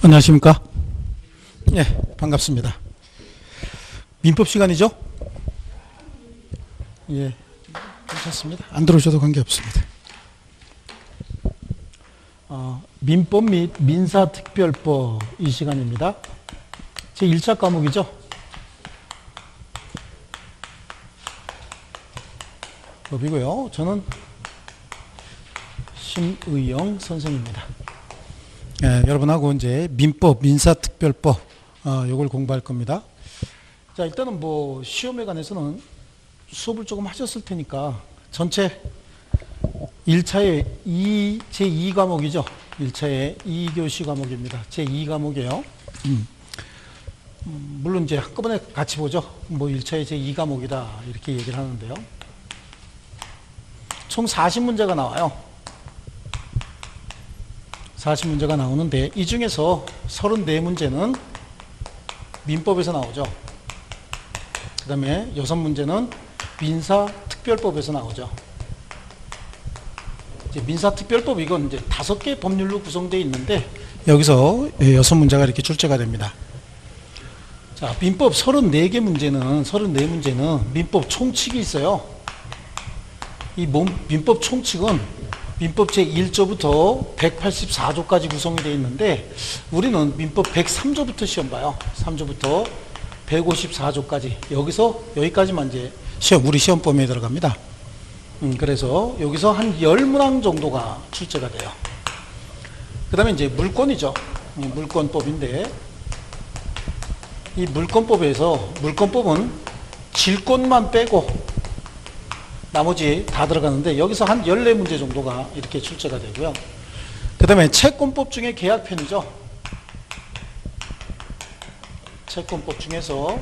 안녕하십니까? 예, 반갑습니다. 민법 시간이죠? 예, 괜찮습니다. 안 들어오셔도 관계없습니다. 민법 및 민사특별법 이 시간입니다. 제 1차 과목이죠? 법이고요. 저는 심의영 선생입니다. 예, 여러분하고 이제 민법, 민사특별법 요걸 공부할 겁니다. 자, 일단은 뭐 시험에 관해서는 수업을 조금 하셨을 테니까 전체 1차에 제2 과목이죠. 1차에 2교시 과목입니다. 제2과목이에요. 물론 이제 한꺼번에 같이 보죠. 뭐 1차에 제2 과목이다 이렇게 얘기를 하는데요. 총 40문제가 나와요. 40문제가 나오는데 이 중에서 34문제는 민법에서 나오죠. 그 다음에 6문제는 민사특별법에서 나오죠. 이제 민사특별법 이건 이제 5개 법률로 구성되어 있는데 여기서 6문제가 이렇게 출제가 됩니다. 자, 민법 34개 문제는 34문제는 민법 총칙이 있어요. 이 민법 총칙은 민법 제1조부터 184조까지 구성이 되어 있는데 우리는 민법 103조부터 시험 봐요. 3조부터 154조까지 여기까지만 이제 우리 시험 범위에 들어갑니다. 그래서 여기서 한 10문항 정도가 출제가 돼요. 그 다음에 이제 물권이죠. 물권법인데 이 물권법은 질권만 빼고 나머지 다 들어가는데 여기서 한 14문제 정도가 이렇게 출제가 되고요. 그 다음에 채권법 중에 계약편이죠. 채권법 중에서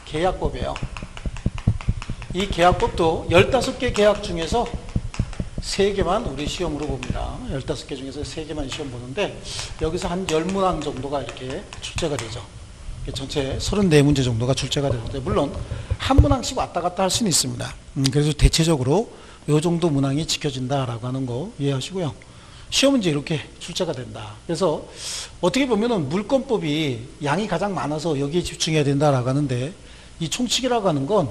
계약법이에요. 이 계약법도 15개 계약 중에서 3개만 우리 시험으로 봅니다. 15개 중에서 3개만 시험 보는데 여기서 한 10문항 정도가 이렇게 출제가 되죠. 전체 34문제 정도가 출제가 되는데 물론 한 문항씩 왔다 갔다 할 수는 있습니다. 그래서 대체적으로 이 정도 문항이 지켜진다라고 하는 거 이해하시고요. 시험은 이제 이렇게 출제가 된다. 그래서 어떻게 보면은 물권법이 양이 가장 많아서 여기에 집중해야 된다라고 하는데 이 총칙이라고 하는 건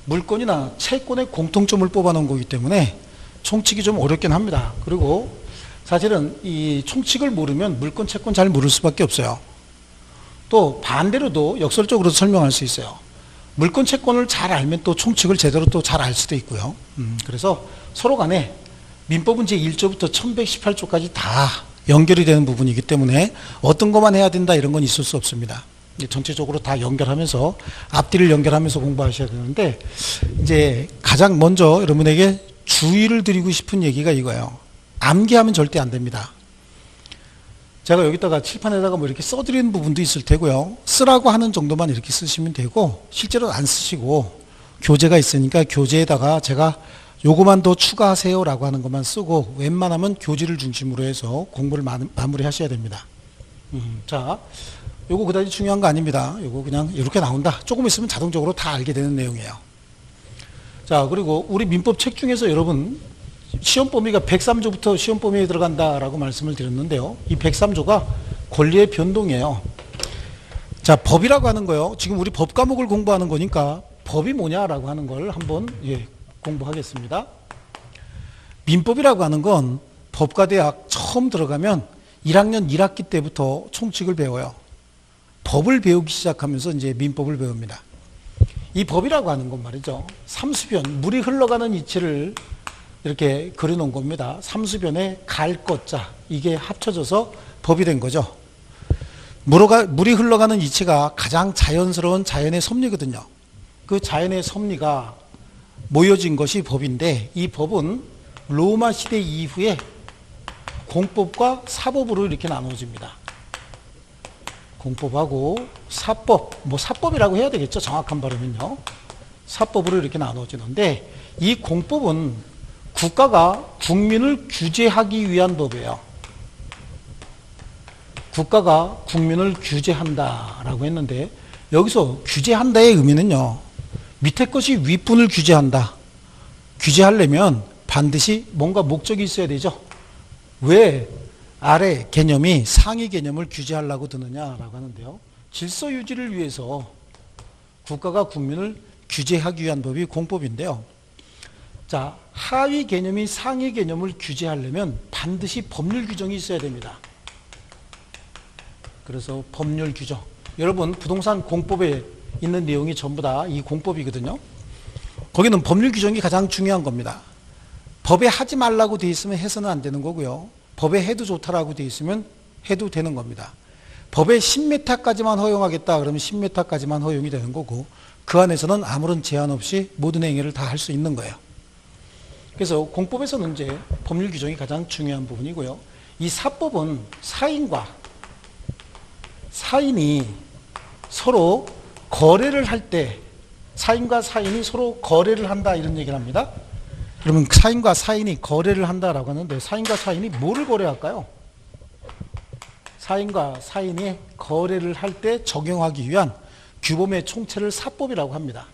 물권이나 채권의 공통점을 뽑아놓은 거기 때문에 총칙이 좀 어렵긴 합니다. 그리고 사실은 이 총칙을 모르면 물권, 채권 잘 모를 수밖에 없어요. 또 반대로도 역설적으로 설명할 수 있어요. 물권 채권을 잘 알면 또 총칙을 제대로 또 잘 알 수도 있고요. 그래서 서로 간에 민법은 제1조부터 1118조까지 다 연결이 되는 부분이기 때문에 어떤 것만 해야 된다 이런 건 있을 수 없습니다. 전체적으로 다 연결하면서 앞뒤를 연결하면서 공부하셔야 되는데 이제 가장 먼저 여러분에게 주의를 드리고 싶은 얘기가 이거예요. 암기하면 절대 안 됩니다. 제가 여기다가 칠판에다가 뭐 이렇게 써드리는 부분도 있을 테고요. 쓰라고 하는 정도만 이렇게 쓰시면 되고 실제로 안 쓰시고 교재가 있으니까 교재에다가 제가 요거만 더 추가하세요 라고 하는 것만 쓰고 웬만하면 교재를 중심으로 해서 공부를 마무리 하셔야 됩니다. 자, 요거 그다지 중요한 거 아닙니다. 요거 그냥 이렇게 나온다. 조금 있으면 자동적으로 다 알게 되는 내용이에요. 자, 그리고 우리 민법 책 중에서 여러분 시험 범위가 103조부터 시험 범위에 들어간다라고 말씀을 드렸는데요. 이 103조가 권리의 변동이에요. 자, 법이라고 하는 거요. 지금 우리 법 과목을 공부하는 거니까 법이 뭐냐라고 하는 걸 한번 공부하겠습니다. 민법이라고 하는 건 법과대학 처음 들어가면 1학년 1학기 때부터 총칙을 배워요. 법을 배우기 시작하면서 이제 민법을 배웁니다. 이 법이라고 하는 건 말이죠. 삼수변, 물이 흘러가는 이치를 이렇게 그려놓은 겁니다. 삼수변에 갈 것자 이게 합쳐져서 법이 된 거죠. 물이 흘러가는 이치가 가장 자연스러운 자연의 섭리거든요. 그 자연의 섭리가 모여진 것이 법인데 이 법은 로마 시대 이후에 공법과 사법으로 이렇게 나누어집니다. 공법하고 사법, 뭐 사법이라고 해야 되겠죠. 정확한 발음은요. 사법으로 이렇게 나누어지는데 이 공법은 국가가 국민을 규제하기 위한 법이에요. 국가가 국민을 규제한다라고 했는데 여기서 규제한다의 의미는요. 밑에 것이 윗분을 규제한다. 규제하려면 반드시 뭔가 목적이 있어야 되죠. 왜 아래 개념이 상위 개념을 규제하려고 드느냐라고 하는데요. 질서 유지를 위해서 국가가 국민을 규제하기 위한 법이 공법인데요. 자, 하위 개념이 상위 개념을 규제하려면 반드시 법률 규정이 있어야 됩니다. 그래서 법률 규정. 여러분, 부동산 공법에 있는 내용이 전부 다 이 공법이거든요. 거기는 법률 규정이 가장 중요한 겁니다. 법에 하지 말라고 돼 있으면 해서는 안 되는 거고요. 법에 해도 좋다라고 돼 있으면 해도 되는 겁니다. 법에 10m까지만 허용하겠다 그러면 10m까지만 허용이 되는 거고, 그 안에서는 아무런 제한 없이 모든 행위를 다 할 수 있는 거예요. 그래서 공법에서는 이제 법률 규정이 가장 중요한 부분이고요. 이 사법은 사인이 서로 거래를 할 때, 사인과 사인이 서로 거래를 한다 이런 얘기를 합니다. 그러면 사인과 사인이 거래를 한다라고 하는데, 사인과 사인이 뭐를 거래할까요? 사인과 사인이 거래를 할 때 적용하기 위한 규범의 총체를 사법이라고 합니다.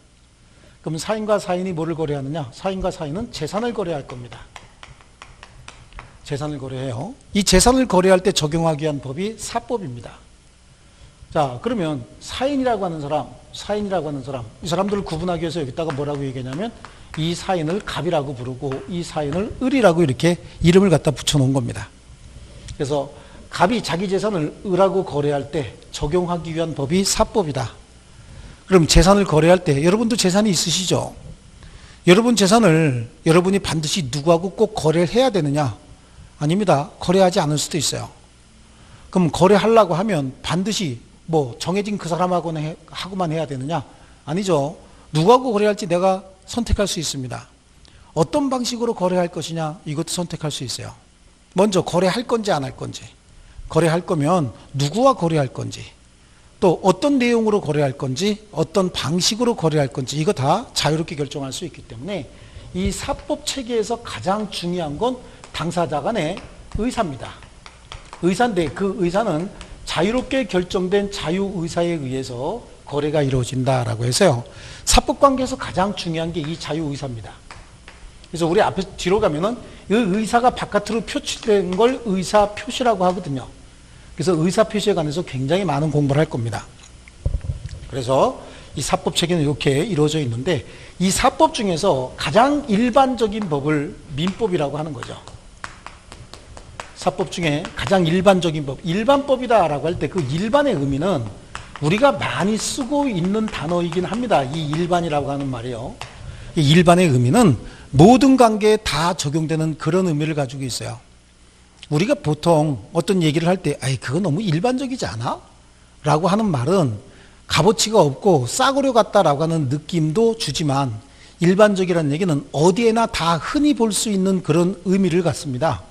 그럼 사인과 사인이 뭐를 거래하느냐? 사인과 사인은 재산을 거래할 겁니다. 재산을 거래해요. 이 재산을 거래할 때 적용하기 위한 법이 사법입니다. 자, 그러면 사인이라고 하는 사람, 이 사람들을 구분하기 위해서 여기다가 뭐라고 얘기하냐면, 이 사인을 갑이라고 부르고 이 사인을 을이라고 이렇게 이름을 갖다 붙여놓은 겁니다. 그래서 갑이 자기 재산을 을하고 거래할 때 적용하기 위한 법이 사법이다. 그럼 재산을 거래할 때, 여러분도 재산이 있으시죠? 여러분 재산을 여러분이 반드시 누구하고 꼭 거래를 해야 되느냐? 아닙니다. 거래하지 않을 수도 있어요. 그럼 거래하려고 하면 반드시 뭐 정해진 그 사람하고만 해야 되느냐? 아니죠. 누구하고 거래할지 내가 선택할 수 있습니다. 어떤 방식으로 거래할 것이냐, 이것도 선택할 수 있어요. 먼저 거래할 건지 안 할 건지, 거래할 거면 누구와 거래할 건지, 또 어떤 내용으로 거래할 건지, 어떤 방식으로 거래할 건지, 이거 다 자유롭게 결정할 수 있기 때문에 이 사법 체계에서 가장 중요한 건 당사자 간의 의사입니다. 의사인데 그 의사는 자유롭게 결정된 자유의사에 의해서 거래가 이루어진다라고 해서요. 사법관계에서 가장 중요한 게 이 자유의사입니다. 그래서 우리 앞에 뒤로 가면은 이 의사가 바깥으로 표출된 걸 의사표시라고 하거든요. 그래서 의사표시에 관해서 굉장히 많은 공부를 할 겁니다. 그래서 이 사법 체계는 이렇게 이루어져 있는데, 이 사법 중에서 가장 일반적인 법을 민법이라고 하는 거죠. 사법 중에 가장 일반적인 법, 일반법이다라고 할 때 그 일반의 의미는 우리가 많이 쓰고 있는 단어이긴 합니다. 이 일반이라고 하는 말이요. 이 일반의 의미는 모든 관계에 다 적용되는 그런 의미를 가지고 있어요. 우리가 보통 어떤 얘기를 할 때, 아이, 그거 너무 일반적이지 않아? 라고 하는 말은 값어치가 없고 싸구려 같다라고 하는 느낌도 주지만, 일반적이라는 얘기는 어디에나 다 흔히 볼 수 있는 그런 의미를 갖습니다.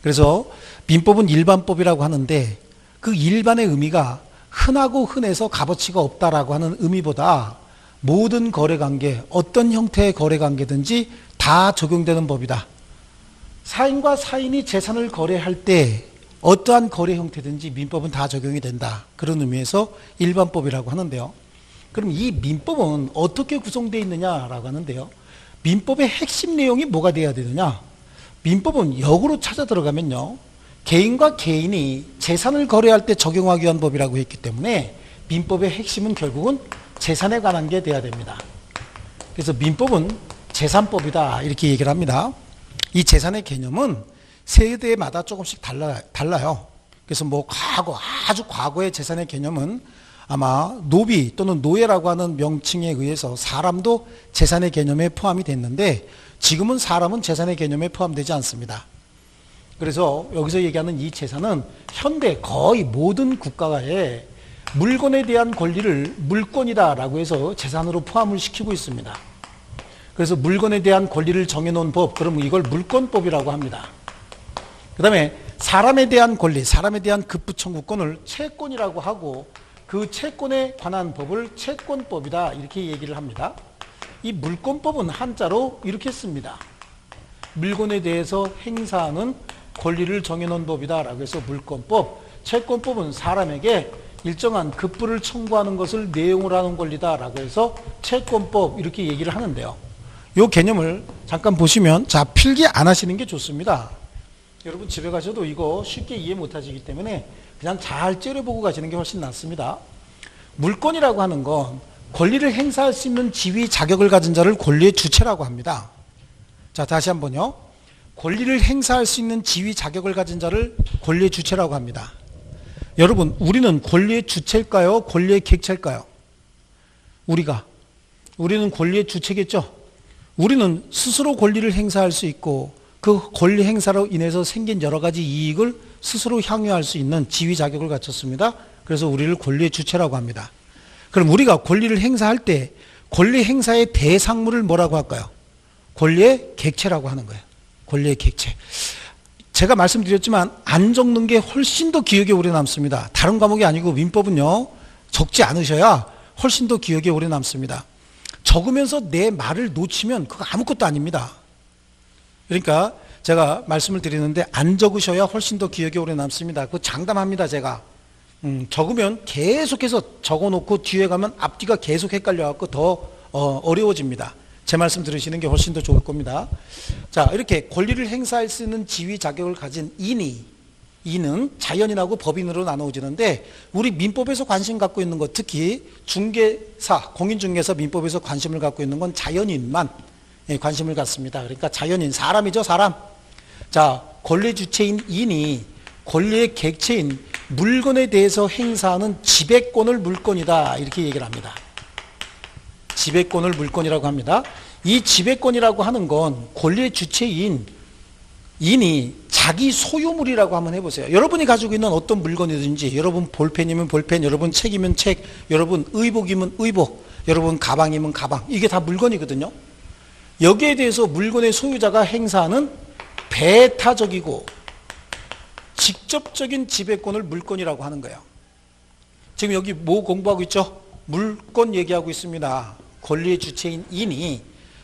그래서 민법은 일반법이라고 하는데, 그 일반의 의미가 흔하고 흔해서 값어치가 없다라고 하는 의미보다 모든 거래관계, 어떤 형태의 거래관계든지 다 적용되는 법이다. 사인과 사인이 재산을 거래할 때 어떠한 거래 형태든지 민법은 다 적용이 된다. 그런 의미에서 일반법이라고 하는데요. 그럼 이 민법은 어떻게 구성되어 있느냐라고 하는데요. 민법의 핵심 내용이 뭐가 되어야 되느냐? 민법은 역으로 찾아 들어가면요. 개인과 개인이 재산을 거래할 때 적용하기 위한 법이라고 했기 때문에 민법의 핵심은 결국은 재산에 관한 게 돼야 됩니다. 그래서 민법은 재산법이다 이렇게 얘기를 합니다. 이 재산의 개념은 세대마다 조금씩 달라요. 그래서 뭐 아주 과거의 재산의 개념은 아마 노비 또는 노예라고 하는 명칭에 의해서 사람도 재산의 개념에 포함이 됐는데, 지금은 사람은 재산의 개념에 포함되지 않습니다. 그래서 여기서 얘기하는 이 재산은 현대 거의 모든 국가에 물건에 대한 권리를 물권이다라고 해서 재산으로 포함을 시키고 있습니다. 그래서 물건에 대한 권리를 정해놓은 법, 그러면 이걸 물권법이라고 합니다. 그 다음에 사람에 대한 권리, 사람에 대한 급부 청구권을 채권이라고 하고, 그 채권에 관한 법을 채권법이다 이렇게 얘기를 합니다. 이 물권법은 한자로 이렇게 씁니다. 물건에 대해서 행사하는 권리를 정해놓은 법이다 라고 해서 물권법, 채권법은 사람에게 일정한 급부를 청구하는 것을 내용으로 하는 권리다 라고 해서 채권법 이렇게 얘기를 하는데요. 이 개념을 잠깐 보시면, 자, 필기 안 하시는 게 좋습니다. 여러분 집에 가셔도 이거 쉽게 이해 못 하시기 때문에 그냥 잘 째려보고 가시는 게 훨씬 낫습니다. 물권이라고 하는 건 권리를 행사할 수 있는 지위 자격을 가진 자를 권리의 주체라고 합니다. 자, 다시 한번요. 권리를 행사할 수 있는 지위 자격을 가진 자를 권리의 주체라고 합니다. 여러분, 우리는 권리의 주체일까요? 권리의 객체일까요? 우리는 권리의 주체겠죠? 우리는 스스로 권리를 행사할 수 있고 그 권리 행사로 인해서 생긴 여러 가지 이익을 스스로 향유할 수 있는 지위 자격을 갖췄습니다. 그래서 우리를 권리의 주체라고 합니다. 그럼 우리가 권리를 행사할 때 권리 행사의 대상물을 뭐라고 할까요? 권리의 객체라고 하는 거예요. 권리의 객체. 제가 말씀드렸지만 안 적는 게 훨씬 더 기억에 오래 남습니다. 다른 과목이 아니고 민법은요, 적지 않으셔야 훨씬 더 기억에 오래 남습니다. 적으면서 내 말을 놓치면 그거 아무것도 아닙니다. 그러니까 제가 말씀을 드리는데 안 적으셔야 훨씬 더 기억에 오래 남습니다. 그거 장담합니다, 제가. 적으면 계속해서 적어놓고 뒤에 가면 앞뒤가 계속 헷갈려갖고 더 어려워집니다. 제 말씀 들으시는 게 훨씬 더 좋을 겁니다. 자, 이렇게 권리를 행사할 수 있는 지위 자격을 가진 인은 자연인하고 법인으로 나누어지는데 우리 민법에서 관심 갖고 있는 것, 특히 중개사, 공인중개사 민법에서 관심을 갖고 있는 건 자연인만 관심을 갖습니다. 그러니까 자연인, 사람이죠, 사람. 자, 권리 주체인 인이 권리의 객체인 물건에 대해서 행사하는 지배권을 물권이다, 이렇게 얘기를 합니다. 지배권을 물권이라고 합니다. 이 지배권이라고 하는 건 권리의 주체인 인이 자기 소유물이라고 한번 해보세요. 여러분이 가지고 있는 어떤 물건이든지, 여러분 볼펜이면 볼펜, 여러분 책이면 책, 여러분 의복이면 의복, 여러분 가방이면 가방, 이게 다 물건이거든요. 여기에 대해서 물건의 소유자가 행사하는 배타적이고 직접적인 지배권을 물권이라고 하는 거예요. 지금 여기 뭐 공부하고 있죠? 물권 얘기하고 있습니다. 권리의 주체인 인이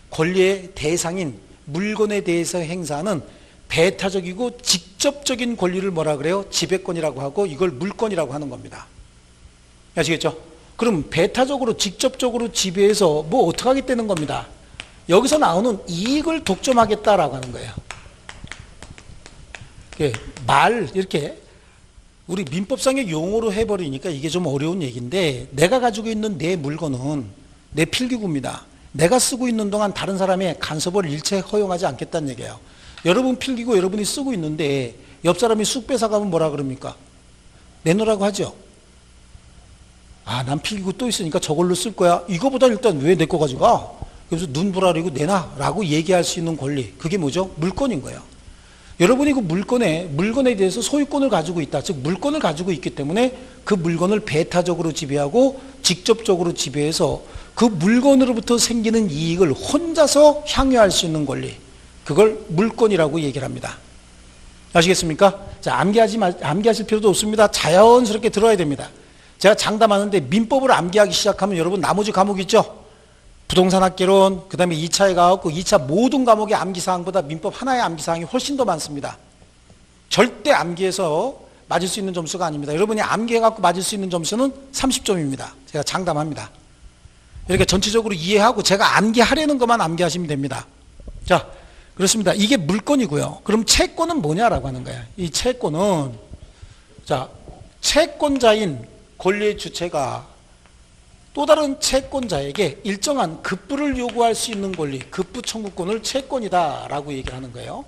권리의 대상인 물건에 대해서 행사하는 배타적이고 직접적인 권리를 뭐라 그래요? 지배권이라고 하고 이걸 물권이라고 하는 겁니다. 아시겠죠? 그럼 배타적으로 직접적으로 지배해서 뭐 어떻게 하겠다는 겁니다. 여기서 나오는 이익을 독점하겠다라고 하는 거예요. 이렇게 우리 민법상의 용어로 해버리니까 이게 좀 어려운 얘기인데, 내가 가지고 있는 내 물건은 내 필기구입니다. 내가 쓰고 있는 동안 다른 사람의 간섭을 일체 허용하지 않겠다는 얘기예요. 여러분 필기구 여러분이 쓰고 있는데 옆 사람이 쑥 뺏어가면 뭐라 그럽니까? 내놓으라고 하죠. 아, 난 필기구 또 있으니까 저걸로 쓸 거야. 이거보다 일단 왜 내 거 가져가? 그래서 눈부라리고 내놔 라고 얘기할 수 있는 권리, 그게 뭐죠? 물권인 거예요. 여러분이 그 물건에 대해서 소유권을 가지고 있다. 즉 물건을 가지고 있기 때문에 그 물건을 배타적으로 지배하고 직접적으로 지배해서 그 물건으로부터 생기는 이익을 혼자서 향유할 수 있는 권리, 그걸 물권이라고 얘기를 합니다. 아시겠습니까? 자, 암기하실 필요도 없습니다. 자연스럽게 들어야 됩니다. 제가 장담하는데 민법을 암기하기 시작하면 여러분 나머지 과목 있죠? 부동산학개론, 그 다음에 2차에 가갖고 2차 모든 과목의 암기사항보다 민법 하나의 암기사항이 훨씬 더 많습니다. 절대 암기해서 맞을 수 있는 점수가 아닙니다. 여러분이 암기해갖고 맞을 수 있는 점수는 30점입니다. 제가 장담합니다. 이렇게 전체적으로 이해하고 제가 암기하려는 것만 암기하시면 됩니다. 자, 그렇습니다. 이게 물권이고요. 그럼 채권은 뭐냐라고 하는 거예요. 이 채권은, 자, 채권자인 권리의 주체가 또 다른 채권자에게 일정한 급부를 요구할 수 있는 권리, 급부 청구권을 채권이다라고 얘기를 하는 거예요.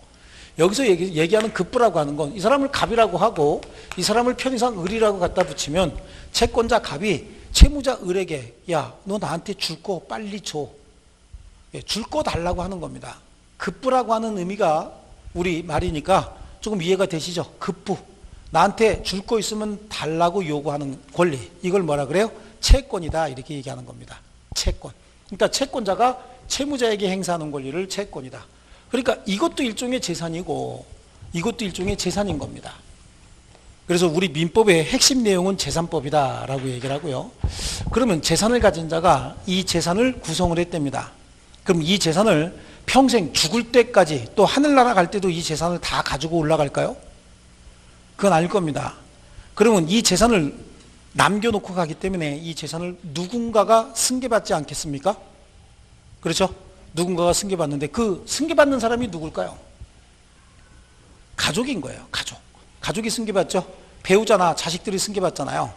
여기서 얘기하는 급부라고 하는 건 이 사람을 갑이라고 하고 이 사람을 편의상 을이라고 갖다 붙이면 채권자 갑이 채무자 을에게 야, 너 나한테 줄 거 빨리 줘. 줄 거 달라고 하는 겁니다. 급부라고 하는 의미가 우리 말이니까 조금 이해가 되시죠? 급부. 나한테 줄 거 있으면 달라고 요구하는 권리. 이걸 뭐라 그래요? 채권이다, 이렇게 얘기하는 겁니다. 채권. 그러니까 채권자가 채무자에게 행사하는 권리를 채권이다. 그러니까 이것도 일종의 재산이고 이것도 일종의 재산인 겁니다. 그래서 우리 민법의 핵심 내용은 재산법이다라고 얘기를 하고요. 그러면 재산을 가진 자가 이 재산을 구성을 했답니다. 그럼 이 재산을 평생 죽을 때까지 또 하늘나라 갈 때도 이 재산을 다 가지고 올라갈까요? 그건 아닐 겁니다. 그러면 이 재산을 남겨놓고 가기 때문에 이 재산을 누군가가 승계받지 않겠습니까? 그렇죠? 누군가가 승계받는데 그 승계받는 사람이 누굴까요? 가족인 거예요. 가족이 승계받죠. 배우자나 자식들이 승계받잖아요.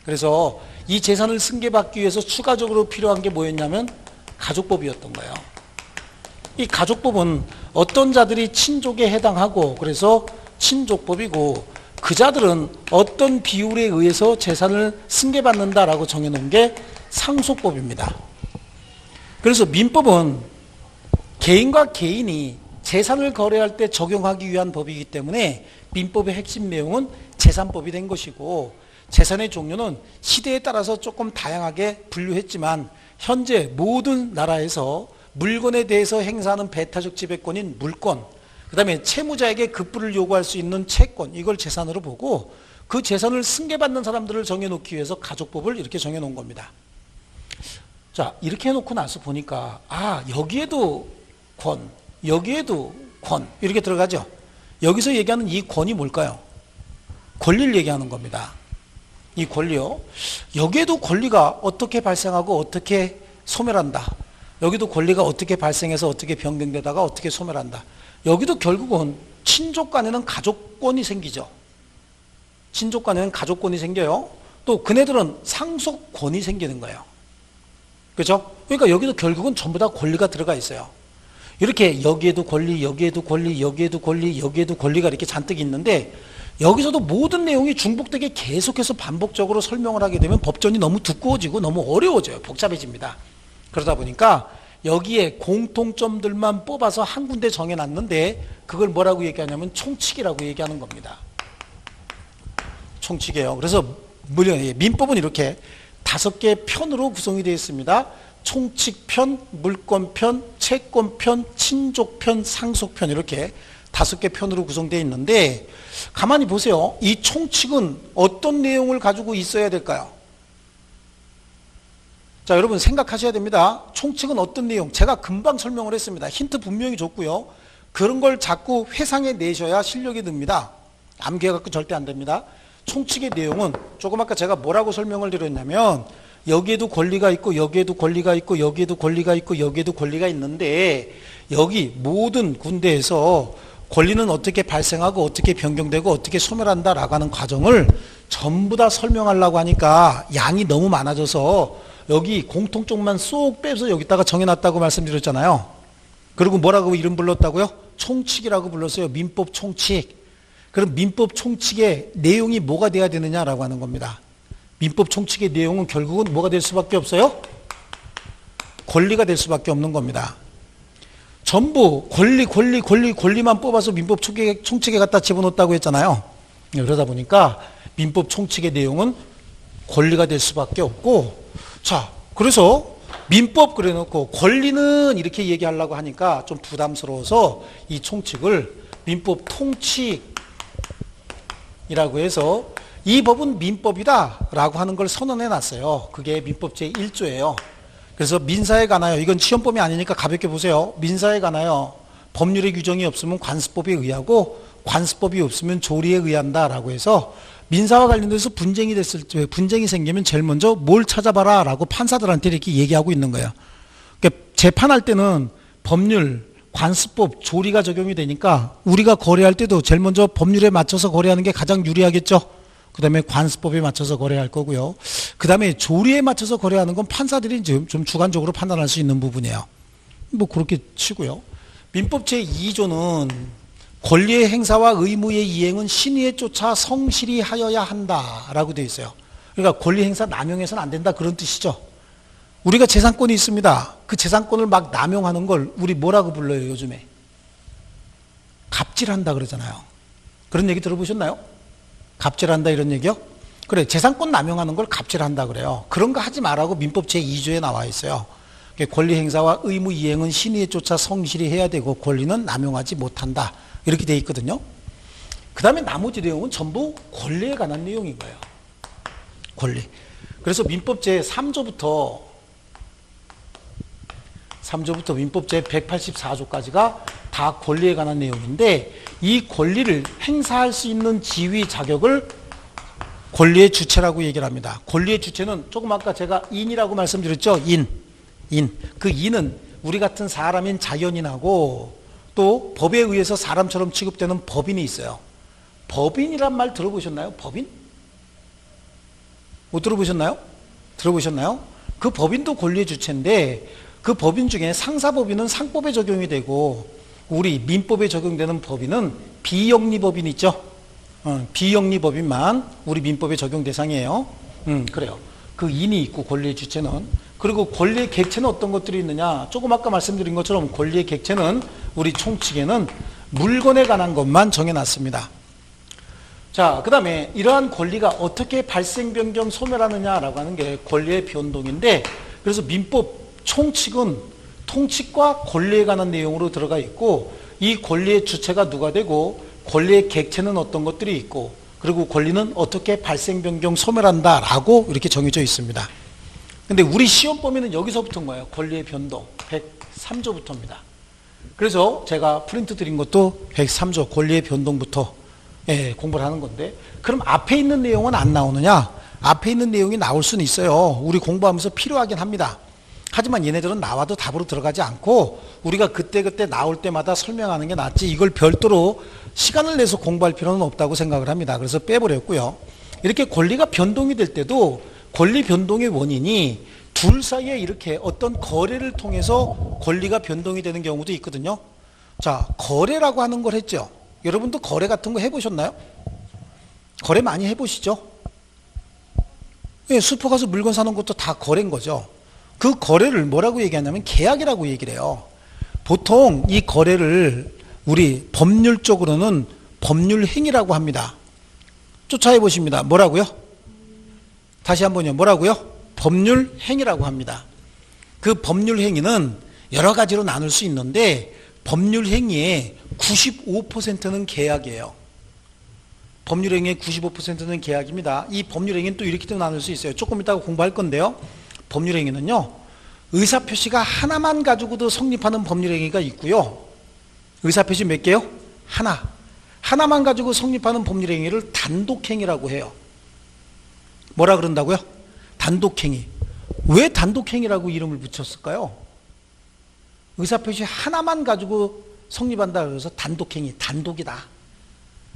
그래서 이 재산을 승계받기 위해서 추가적으로 필요한 게 뭐였냐면 가족법이었던 거예요. 이 가족법은 어떤 자들이 친족에 해당하고 그래서 친족법이고 그 자들은 어떤 비율에 의해서 재산을 승계받는다라고 정해놓은 게 상속법입니다. 그래서 민법은 개인과 개인이 재산을 거래할 때 적용하기 위한 법이기 때문에 민법의 핵심 내용은 재산법이 된 것이고 재산의 종류는 시대에 따라서 조금 다양하게 분류했지만 현재 모든 나라에서 물건에 대해서 행사하는 배타적 지배권인 물권, 그 다음에 채무자에게 급부를 요구할 수 있는 채권, 이걸 재산으로 보고 그 재산을 승계받는 사람들을 정해놓기 위해서 가족법을 이렇게 정해놓은 겁니다. 자, 이렇게 해놓고 나서 보니까 여기에도 권, 여기에도 권 이렇게 들어가죠. 여기서 얘기하는 이 권이 뭘까요? 권리를 얘기하는 겁니다. 이 권리요. 여기에도 권리가 어떻게 발생하고 어떻게 소멸한다. 여기도 권리가 어떻게 발생해서 어떻게 변경되다가 어떻게 소멸한다. 여기도 결국은 친족 간에는 가족권이 생기죠. 친족 간에는 가족권이 생겨요. 또 그네들은 상속권이 생기는 거예요. 그렇죠? 그러니까 여기도 결국은 전부 다 권리가 들어가 있어요. 이렇게 여기에도 권리, 여기에도 권리, 여기에도 권리, 여기에도 권리가 이렇게 잔뜩 있는데 여기서도 모든 내용이 중복되게 계속해서 반복적으로 설명을 하게 되면 법전이 너무 두꺼워지고 너무 어려워져요. 복잡해집니다. 그러다 보니까 여기에 공통점들만 뽑아서 한 군데 정해놨는데 그걸 뭐라고 얘기하냐면 총칙이라고 얘기하는 겁니다. 총칙이에요. 그래서 민법은 이렇게 5개의 편으로 구성이 되어 있습니다. 총칙편, 물권편, 채권편, 친족편, 상속편 이렇게 5개 편으로 구성되어 있는데 가만히 보세요. 이 총칙은 어떤 내용을 가지고 있어야 될까요? 자, 여러분 생각하셔야 됩니다. 총칙은 어떤 내용? 제가 금방 설명을 했습니다. 힌트 분명히 줬고요. 그런 걸 자꾸 회상해 내셔야 실력이 듭니다. 암기해갖고 절대 안 됩니다. 총칙의 내용은 조금 아까 제가 뭐라고 설명을 드렸냐면 여기에도 권리가 있고 여기에도 권리가 있고 여기에도 권리가 있고 여기에도 권리가 있는데 여기 모든 군데에서 권리는 어떻게 발생하고 어떻게 변경되고 어떻게 소멸한다라고 하는 과정을 전부 다 설명하려고 하니까 양이 너무 많아져서 여기 공통점만 쏙 빼서 여기다가 정해놨다고 말씀드렸잖아요. 그리고 뭐라고 이름 불렀다고요? 총칙이라고 불렀어요. 민법 총칙. 그럼 민법 총칙의 내용이 뭐가 돼야 되느냐라고 하는 겁니다. 민법 총칙의 내용은 결국은 뭐가 될 수밖에 없어요? 권리가 될 수밖에 없는 겁니다. 전부 권리만 뽑아서 민법 총칙에 갖다 집어넣었다고 했잖아요. 그러다 보니까 민법 총칙의 내용은 권리가 될 수밖에 없고, 자, 그래서 민법 그래놓고 권리는 이렇게 얘기하려고 하니까 좀 부담스러워서 이 총칙을 민법 통칙이라고 해서 이 법은 민법이다 라고 하는 걸 선언해 놨어요. 그게 민법 제1조예요. 그래서 민사에 관하여, 이건 시험범위 아니니까 가볍게 보세요. 민사에 관하여 법률의 규정이 없으면 관습법에 의하고 관습법이 없으면 조리에 의한다 라고 해서 민사와 관련돼서 분쟁이 생기면 제일 먼저 뭘 찾아봐라 라고 판사들한테 이렇게 얘기하고 있는 거예요. 그러니까 재판할 때는 법률, 관습법, 조리가 적용이 되니까 우리가 거래할 때도 제일 먼저 법률에 맞춰서 거래하는 게 가장 유리하겠죠. 그 다음에 관습법에 맞춰서 거래할 거고요. 그 다음에 조리에 맞춰서 거래하는 건 판사들이 좀 주관적으로 판단할 수 있는 부분이에요. 뭐 그렇게 치고요. 민법 제2조는 권리의 행사와 의무의 이행은 신의에 쫓아 성실히 하여야 한다라고 되어 있어요. 그러니까 권리 행사 남용해서는 안 된다 그런 뜻이죠. 우리가 재산권이 있습니다. 그 재산권을 막 남용하는 걸 우리 뭐라고 불러요 요즘에? 갑질한다 그러잖아요. 그런 얘기 들어보셨나요? 갑질한다 이런 얘기요? 그래, 재산권 남용하는 걸 갑질한다 그래요. 그런 거 하지 말라고 민법 제2조에 나와 있어요. 권리 행사와 의무 이행은 신의에 쫓아 성실히 해야 되고 권리는 남용하지 못한다 이렇게 돼 있거든요. 그 다음에 나머지 내용은 전부 권리에 관한 내용인 거예요. 권리. 그래서 민법 제3조부터 민법 제184조까지가 다 권리에 관한 내용인데 이 권리를 행사할 수 있는 지위 자격을 권리의 주체라고 얘기를 합니다. 권리의 주체는 조금 아까 제가 인이라고 말씀드렸죠. 인. 그 인은 우리 같은 사람인 자연인하고 또 법에 의해서 사람처럼 취급되는 법인이 있어요. 법인이란 말 들어보셨나요? 법인? 못 들어보셨나요? 들어보셨나요? 그 법인도 권리의 주체인데 그 법인 중에 상사법인은 상법에 적용이 되고 우리 민법에 적용되는 법인은 비영리법인 있죠? 비영리법인만 우리 민법에 적용 대상이에요. 그래요. 그 인이 있고 권리의 주체는. 그리고 권리의 객체는 어떤 것들이 있느냐? 조금 아까 말씀드린 것처럼 권리의 객체는 우리 총칙에는 물건에 관한 것만 정해놨습니다. 자, 그 다음에 이러한 권리가 어떻게 발생, 변경, 소멸하느냐라고 하는 게 권리의 변동인데 그래서 민법 총칙은 통칙과 권리에 관한 내용으로 들어가 있고 이 권리의 주체가 누가 되고 권리의 객체는 어떤 것들이 있고 그리고 권리는 어떻게 발생, 변경, 소멸한다라고 이렇게 정해져 있습니다. 근데 우리 시험 범위는 여기서부터인 거예요. 권리의 변동 103조부터입니다. 그래서 제가 프린트 드린 것도 103조 권리의 변동부터 공부를 하는 건데 그럼 앞에 있는 내용은 안 나오느냐? 앞에 있는 내용이 나올 수는 있어요. 우리 공부하면서 필요하긴 합니다. 하지만 얘네들은 나와도 답으로 들어가지 않고 우리가 그때그때 나올 때마다 설명하는 게 낫지 이걸 별도로 시간을 내서 공부할 필요는 없다고 생각을 합니다. 그래서 빼버렸고요. 이렇게 권리가 변동이 될 때도 권리 변동의 원인이 둘 사이에 이렇게 어떤 거래를 통해서 권리가 변동이 되는 경우도 있거든요. 자, 거래라고 하는 걸 했죠. 여러분도 거래 같은 거 해보셨나요? 거래 많이 해보시죠? 예, 슈퍼 가서 물건 사는 것도 다 거래인 거죠. 그 거래를 뭐라고 얘기하냐면 계약이라고 얘기를 해요. 보통 이 거래를 우리 법률적으로는 법률행위라고 합니다. 쫓아해 보십니다. 뭐라고요? 다시 한번요. 뭐라고요? 법률행위라고 합니다. 그 법률행위는 여러 가지로 나눌 수 있는데 법률행위의 95%는 계약이에요. 법률행위의 95%는 계약입니다. 이 법률행위는 또 이렇게도 나눌 수 있어요. 조금 이따가 공부할 건데요. 법률행위는요. 의사표시가 하나만 가지고도 성립하는 법률행위가 있고요. 의사표시 몇 개요? 하나. 하나만 가지고 성립하는 법률행위를 단독행위라고 해요. 뭐라 그런다고요? 단독행위. 왜 단독행위라고 이름을 붙였을까요? 의사표시 하나만 가지고 성립한다 그래서 단독행위, 단독이다.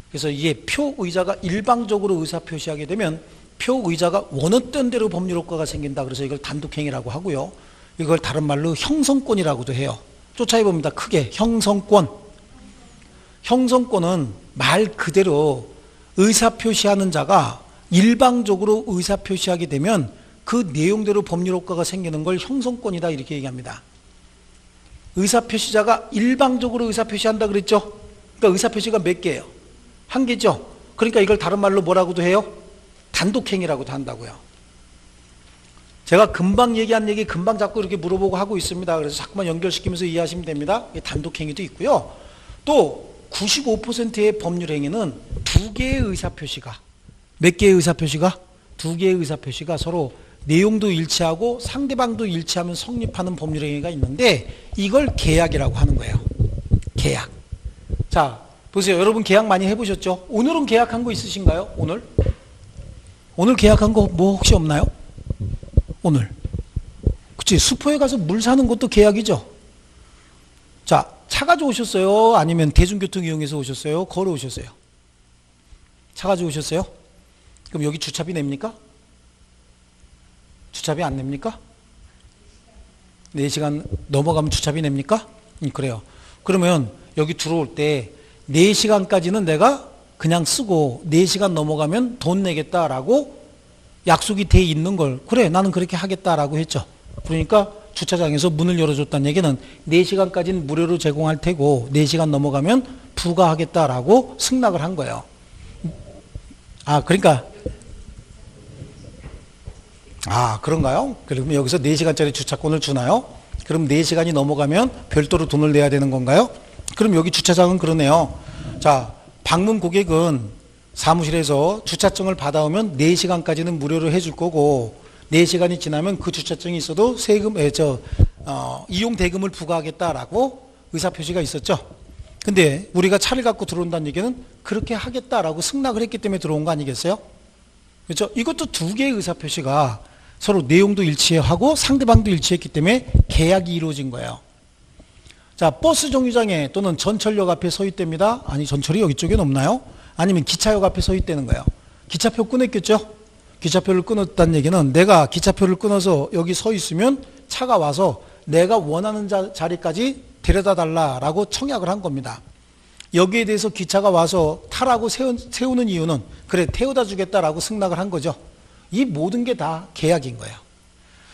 그래서 이게 표의자가 일방적으로 의사표시하게 되면 표의자가 원했던 대로 법률 효과가 생긴다. 그래서 이걸 단독행위라고 하고요. 이걸 다른 말로 형성권이라고도 해요. 쫓아해봅니다. 크게 형성권. 형성권은 말 그대로 의사표시하는 자가 일방적으로 의사표시하게 되면 그 내용대로 법률 효과가 생기는 걸 형성권이다 이렇게 얘기합니다. 의사표시자가 일방적으로 의사표시한다 그랬죠? 그러니까 의사표시가 몇 개예요? 한 개죠? 그러니까 이걸 다른 말로 뭐라고도 해요? 단독행위라고도 한다고요. 제가 금방 얘기한 얘기 금방 자꾸 이렇게 물어보고 하고 있습니다. 그래서 자꾸만 연결시키면서 이해하시면 됩니다. 단독행위도 있고요. 또 95%의 법률행위는 두 개의 의사표시가 몇 개의 의사표시가? 두 개의 의사표시가 서로 내용도 일치하고 상대방도 일치하면 성립하는 법률행위가 있는데 이걸 계약이라고 하는 거예요. 계약. 자, 보세요. 여러분 계약 많이 해보셨죠? 오늘은 계약한 거 있으신가요? 오늘 계약한 거 뭐 혹시 없나요? 오늘. 그치? 슈퍼에 가서 물 사는 것도 계약이죠? 자, 차 가지고 오셨어요? 아니면 대중교통 이용해서 오셨어요? 걸어오셨어요? 차 가지고 오셨어요? 그럼 여기 주차비 냅니까? 주차비 안 냅니까? 4시간 넘어가면 주차비 냅니까? 그래요. 그러면 여기 들어올 때 4시간까지는 내가 그냥 쓰고 4시간 넘어가면 돈 내겠다라고 약속이 돼 있는 걸 그래 나는 그렇게 하겠다라고 했죠. 그러니까 주차장에서 문을 열어줬다는 얘기는 4시간까지는 무료로 제공할 테고 4시간 넘어가면 부과하겠다라고 승낙을 한 거예요. 그러니까 그런가요? 그러면 여기서 4시간짜리 주차권을 주나요? 그럼 4시간이 넘어가면 별도로 돈을 내야 되는 건가요? 그럼 여기 주차장은 그러네요. 자, 방문 고객은 사무실에서 주차증을 받아오면 4시간까지는 무료로 해줄 거고 4시간이 지나면 그 주차증이 있어도 이용 대금을 부과하겠다라고 의사표시가 있었죠. 근데 우리가 차를 갖고 들어온다는 얘기는 그렇게 하겠다라고 승낙을 했기 때문에 들어온 거 아니겠어요? 그렇죠? 이것도 두 개의 의사표시가 서로 내용도 일치하고 상대방도 일치했기 때문에 계약이 이루어진 거예요. 자, 버스 정류장에 또는 전철역 앞에 서 있답니다. 아니, 전철이 여기 쪽엔 없나요? 아니면 기차역 앞에 서 있다는 거예요. 기차표 끊었겠죠? 기차표를 끊었다는 얘기는 내가 기차표를 끊어서 여기 서 있으면 차가 와서 내가 원하는 자리까지 데려다 달라라고 청약을 한 겁니다. 여기에 대해서 기차가 와서 타라고 세우는 이유는 그래 태워다 주겠다라고 승낙을 한 거죠. 이 모든 게 다 계약인 거예요.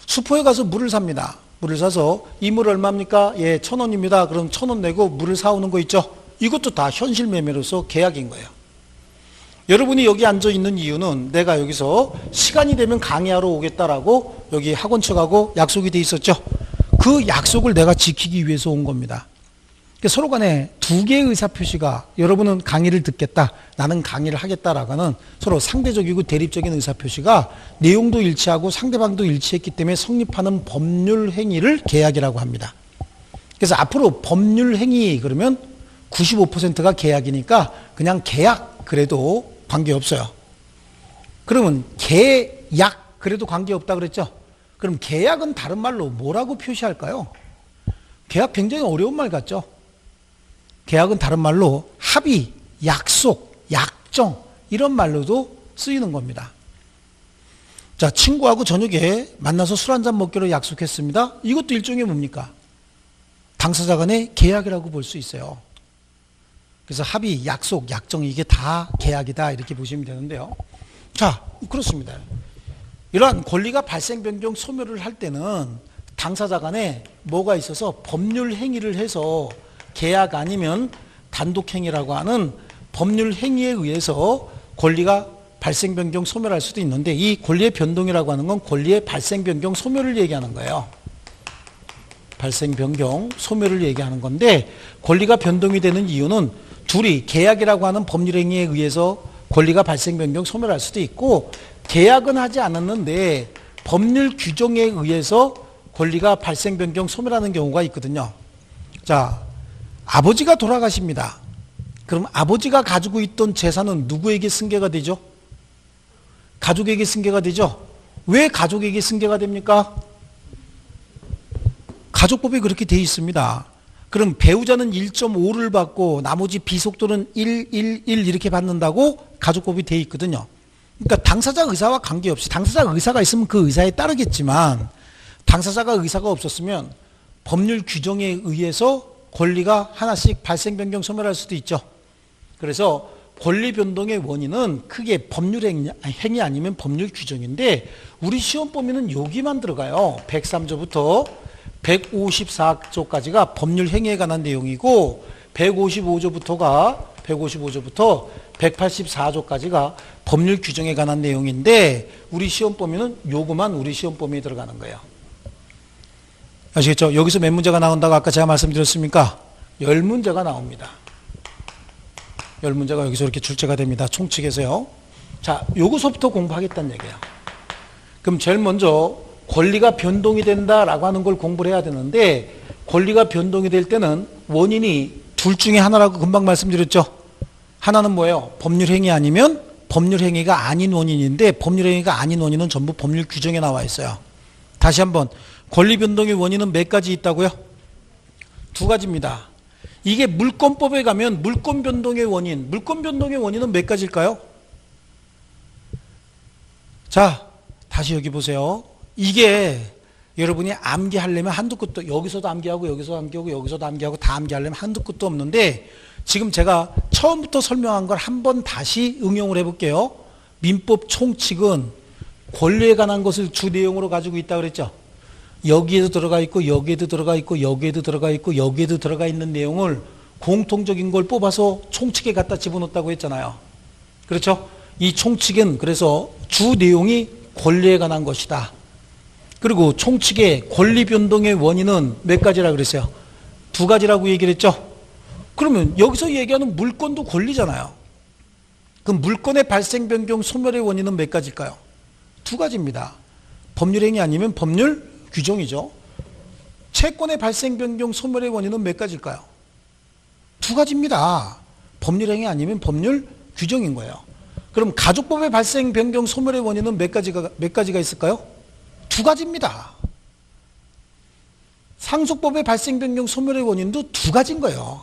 수포에 가서 물을 삽니다. 물을 사서 이 물 얼마입니까? 예, 1,000원입니다. 그럼 1,000원 내고 물을 사오는 거 있죠. 이것도 다 현실 매매로서 계약인 거예요. 여러분이 여기 앉아 있는 이유는 내가 여기서 시간이 되면 강의하러 오겠다라고 여기 학원 측하고 약속이 돼 있었죠. 그 약속을 내가 지키기 위해서 온 겁니다. 서로 간에 두 개의 의사표시가 여러분은 강의를 듣겠다, 나는 강의를 하겠다라고는 서로 상대적이고 대립적인 의사표시가 내용도 일치하고 상대방도 일치했기 때문에 성립하는 법률 행위를 계약이라고 합니다. 그래서 앞으로 법률 행위 그러면 95%가 계약이니까 그냥 계약 그래도 관계없어요. 그러면 계약 그래도 관계없다 그랬죠? 그럼 계약은 다른 말로 뭐라고 표시할까요? 계약 굉장히 어려운 말 같죠? 계약은 다른 말로 합의, 약속, 약정 이런 말로도 쓰이는 겁니다. 자, 친구하고 저녁에 만나서 술 한잔 먹기로 약속했습니다. 이것도 일종의 뭡니까? 당사자 간의 계약이라고 볼 수 있어요. 그래서 합의, 약속, 약정 이게 다 계약이다 이렇게 보시면 되는데요. 자, 그렇습니다. 이러한 권리가 발생, 변경, 소멸을 할 때는 당사자 간에 뭐가 있어서 법률 행위를 해서 계약 아니면 단독 행위라고 하는 법률 행위에 의해서 권리가 발생, 변경, 소멸할 수도 있는데 이 권리의 변동이라고 하는 건 권리의 발생, 변경, 소멸을 얘기하는 거예요. 발생, 변경, 소멸을 얘기하는 건데 권리가 변동이 되는 이유는 둘이 계약이라고 하는 법률 행위에 의해서 권리가 발생, 변경, 소멸할 수도 있고 계약은 하지 않았는데 법률 규정에 의해서 권리가 발생, 변경, 소멸하는 경우가 있거든요. 자, 아버지가 돌아가십니다. 그럼 아버지가 가지고 있던 재산은 누구에게 승계가 되죠? 가족에게 승계가 되죠? 왜 가족에게 승계가 됩니까? 가족법에 그렇게 되어 있습니다. 그럼 배우자는 1.5를 받고 나머지 비속도는 1, 1, 1 이렇게 받는다고 가족법이 되어 있거든요. 그러니까 당사자 의사와 관계없이 당사자 의사가 있으면 그 의사에 따르겠지만 당사자가 의사가 없었으면 법률 규정에 의해서 권리가 하나씩 발생, 변경, 소멸할 수도 있죠. 그래서 권리 변동의 원인은 크게 법률 행위 아니면 법률 규정인데 우리 시험 범위는 여기만 들어가요. 103조부터 154조까지가 법률 행위에 관한 내용이고 155조부터 184조까지가 법률 규정에 관한 내용인데 우리 시험 범위는 요거만 우리 시험 범위에 들어가는 거예요. 아시겠죠? 여기서 몇 문제가 나온다고 아까 제가 말씀드렸습니까? 10문제가 나옵니다. 10문제가 여기서 이렇게 출제가 됩니다. 총칙에서요. 자, 요거서부터 공부하겠다는 얘기예요. 그럼 제일 먼저 권리가 변동이 된다라고 하는 걸 공부를 해야 되는데 권리가 변동이 될 때는 원인이 둘 중에 하나라고 금방 말씀드렸죠. 하나는 뭐예요? 법률행위 아니면 법률행위가 아닌 원인인데 법률행위가 아닌 원인은 전부 법률 규정에 나와 있어요. 다시 한번 권리 변동의 원인은 몇 가지 있다고요? 두 가지입니다. 이게 물권법에 가면 물권 변동의 원인은 몇 가지일까요? 자, 다시 여기 보세요. 이게 여러분이 암기하려면 한두 끝도 여기서도 암기하고 여기서도 암기하고 여기서도 암기하고 다 암기하려면 한두 끝도 없는데 지금 제가 처음부터 설명한 걸 한번 다시 응용을 해볼게요. 민법 총칙은 권리에 관한 것을 주 내용으로 가지고 있다 그랬죠. 여기에도 들어가 있고 여기에도 들어가 있고 여기에도 들어가 있고 여기에도 들어가 있는 내용을 공통적인 걸 뽑아서 총칙에 갖다 집어넣었다고 했잖아요. 그렇죠? 이 총칙은 그래서 주 내용이 권리에 관한 것이다. 그리고 총칙의 권리 변동의 원인은 몇 가지라고 그랬어요? 두 가지라고 얘기를 했죠? 그러면 여기서 얘기하는 물권도 권리잖아요. 그럼 물권의 발생, 변경, 소멸의 원인은 몇 가지일까요? 두 가지입니다. 법률행위 아니면 법률 규정이죠. 채권의 발생, 변경, 소멸의 원인은 몇 가지일까요? 두 가지입니다. 법률행위 아니면 법률 규정인 거예요. 그럼 가족법의 발생, 변경, 소멸의 원인은 몇 가지가 있을까요? 두 가지입니다. 상속법의 발생, 변경, 소멸의 원인도 두 가지인 거예요.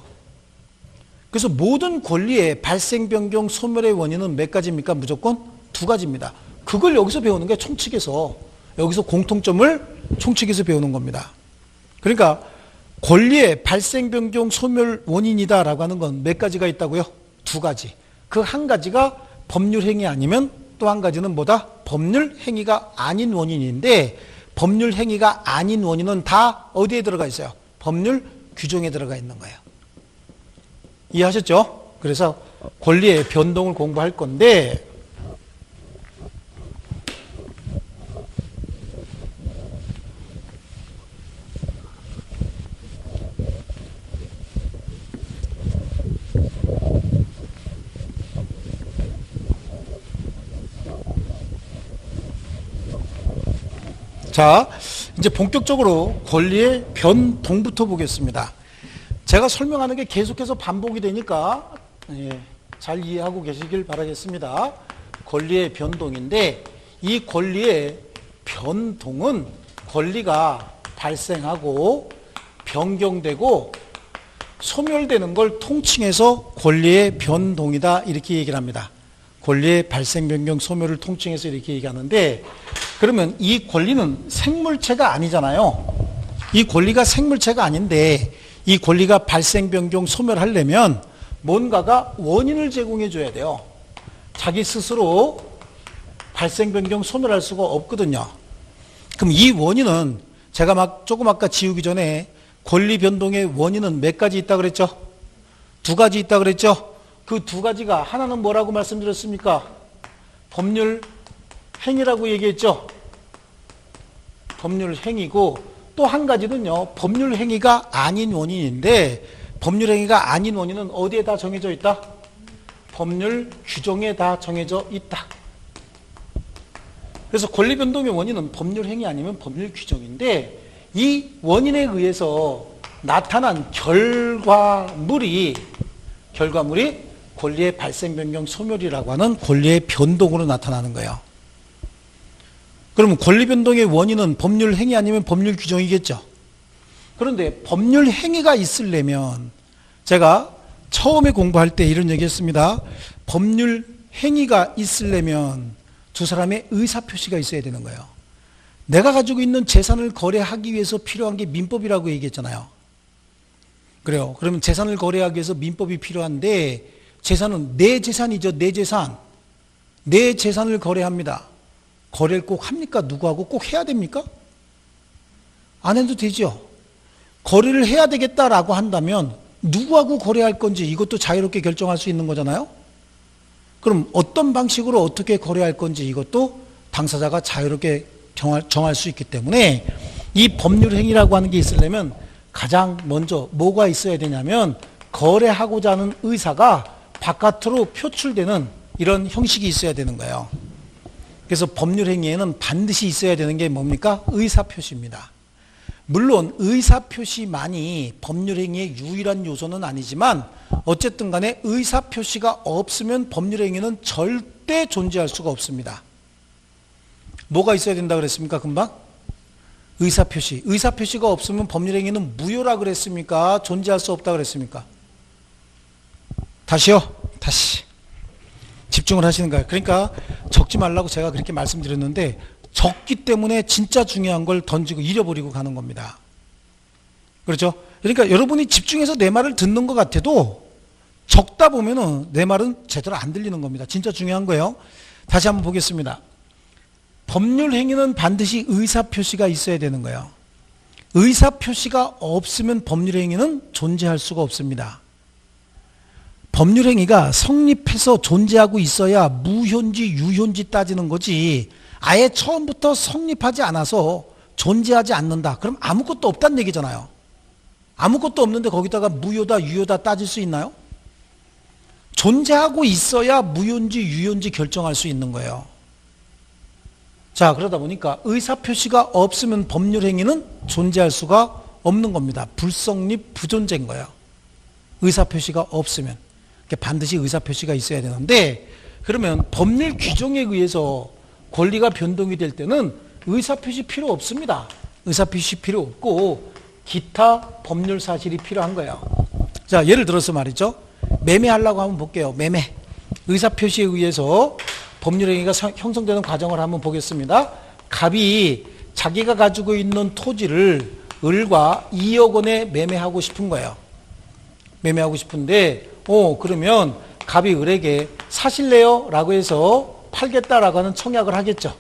그래서 모든 권리의 발생, 변경, 소멸의 원인은 몇 가지입니까? 무조건 두 가지입니다. 그걸 여기서 배우는 게 총칙에서, 여기서 공통점을 총칙에서 배우는 겁니다. 그러니까 권리의 발생, 변경, 소멸 원인이다라고 하는 건 몇 가지가 있다고요? 두 가지. 그 한 가지가 법률 행위 아니면 또 한 가지는 뭐다? 법률 행위가 아닌 원인인데, 법률 행위가 아닌 원인은 다 어디에 들어가 있어요? 법률 규정에 들어가 있는 거예요. 이해하셨죠? 그래서 권리의 변동을 공부할 건데, 자, 이제 본격적으로 권리의 변동부터 보겠습니다. 제가 설명하는 게 계속해서 반복이 되니까 잘 이해하고 계시길 바라겠습니다. 권리의 변동인데, 이 권리의 변동은 권리가 발생하고 변경되고 소멸되는 걸 통칭해서 권리의 변동이다, 이렇게 얘기를 합니다. 권리의 발생, 변경, 소멸을 통칭해서 이렇게 얘기하는데, 그러면 이 권리는 생물체가 아니잖아요. 이 권리가 생물체가 아닌데, 이 권리가 발생, 변경, 소멸하려면 뭔가가 원인을 제공해 줘야 돼요. 자기 스스로 발생, 변경, 소멸할 수가 없거든요. 그럼 이 원인은 제가 조금 아까 지우기 전에 권리 변동의 원인은 몇 가지 있다 그랬죠? 두 가지 있다 그랬죠? 그 두 가지가, 하나는 뭐라고 말씀드렸습니까? 법률 행위라고 얘기했죠? 법률 행위고, 또 한 가지는요, 법률 행위가 아닌 원인인데, 법률 행위가 아닌 원인은 어디에 다 정해져 있다? 법률 규정에 다 정해져 있다. 그래서 권리 변동의 원인은 법률 행위 아니면 법률 규정인데, 이 원인에 의해서 나타난 결과물이 권리의 발생, 변경, 소멸이라고 하는 권리의 변동으로 나타나는 거예요. 그러면 권리 변동의 원인은 법률 행위 아니면 법률 규정이겠죠. 그런데 법률 행위가 있으려면, 제가 처음에 공부할 때 이런 얘기 했습니다. 법률 행위가 있으려면 두 사람의 의사표시가 있어야 되는 거예요. 내가 가지고 있는 재산을 거래하기 위해서 필요한 게 민법이라고 얘기했잖아요. 그래요. 그러면 재산을 거래하기 위해서 민법이 필요한데, 재산은 내 재산이죠. 내 재산. 내 재산을 거래합니다. 거래를 꼭 합니까? 누구하고 꼭 해야 됩니까? 안 해도 되죠. 거래를 해야 되겠다라고 한다면 누구하고 거래할 건지 이것도 자유롭게 결정할 수 있는 거잖아요. 그럼 어떤 방식으로 어떻게 거래할 건지 이것도 당사자가 자유롭게 정할 수 있기 때문에, 이 법률 행위라고 하는 게 있으려면 가장 먼저 뭐가 있어야 되냐면, 거래하고자 하는 의사가 바깥으로 표출되는 이런 형식이 있어야 되는 거예요. 그래서 법률 행위에는 반드시 있어야 되는 게 뭡니까? 의사표시입니다. 물론 의사표시만이 법률 행위의 유일한 요소는 아니지만, 어쨌든 간에 의사표시가 없으면 법률 행위는 절대 존재할 수가 없습니다. 뭐가 있어야 된다 그랬습니까? 금방? 의사표시. 의사표시가 없으면 법률 행위는 무효라 그랬습니까? 존재할 수 없다 그랬습니까? 다시요. 다시. 집중을 하시는 거예요. 그러니까 적지 말라고 제가 그렇게 말씀드렸는데, 적기 때문에 진짜 중요한 걸 던지고 잃어버리고 가는 겁니다. 그렇죠? 그러니까 여러분이 집중해서 내 말을 듣는 것 같아도 적다 보면은 내 말은 제대로 안 들리는 겁니다. 진짜 중요한 거예요. 다시 한번 보겠습니다. 법률 행위는 반드시 의사표시가 있어야 되는 거예요. 의사표시가 없으면 법률 행위는 존재할 수가 없습니다. 법률 행위가 성립해서 존재하고 있어야 무효인지 유효인지 따지는 거지, 아예 처음부터 성립하지 않아서 존재하지 않는다, 그럼 아무것도 없다는 얘기잖아요. 아무것도 없는데 거기다가 무효다 유효다 따질 수 있나요? 존재하고 있어야 무효인지 유효인지 결정할 수 있는 거예요. 자, 그러다 보니까 의사표시가 없으면 법률 행위는 존재할 수가 없는 겁니다. 불성립, 부존재인 거예요. 의사표시가 없으면. 반드시 의사표시가 있어야 되는데, 그러면 법률 규정에 의해서 권리가 변동이 될 때는 의사표시 필요 없습니다. 의사표시 필요 없고, 기타 법률 사실이 필요한 거예요. 자, 예를 들어서 말이죠. 매매하려고 한번 볼게요. 매매. 의사표시에 의해서 법률행위가 형성되는 과정을 한번 보겠습니다. 갑이 자기가 가지고 있는 토지를 을과 2억 원에 매매하고 싶은 거예요. 매매하고 싶은데 그러면 갑이 을에게 사실래요? 라고 해서 팔겠다라고 하는 청약을 하겠죠.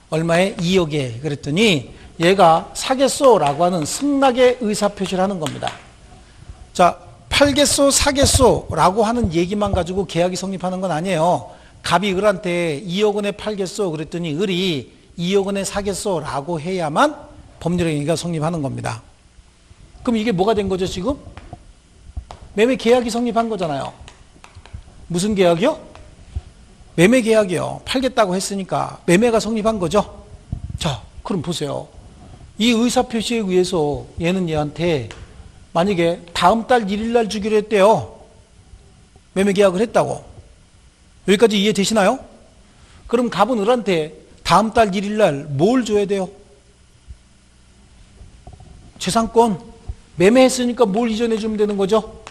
얼마에? 2억에. 그랬더니 얘가 사겠소 라고 하는 승낙의 의사표시를 하는 겁니다. 자, 팔겠소 사겠소 라고 하는 얘기만 가지고 계약이 성립하는 건 아니에요. 갑이 을한테 2억 원에 팔겠소 그랬더니 을이 2억 원에 사겠소 라고 해야만 법률행위가 성립하는 겁니다. 그럼 이게 뭐가 된 거죠 지금? 매매 계약이 성립한 거잖아요. 무슨 계약이요? 매매 계약이요. 팔겠다고 했으니까 매매가 성립한 거죠. 자, 그럼 보세요. 이 의사표시에 의해서 얘는 얘한테 만약에 다음 달 1일 날 주기로 했대요. 매매 계약을 했다고. 여기까지 이해되시나요? 그럼 갑은 을한테 다음 달 1일 날 뭘 줘야 돼요? 재산권. 매매했으니까 뭘 이전해 주면 되는 거죠?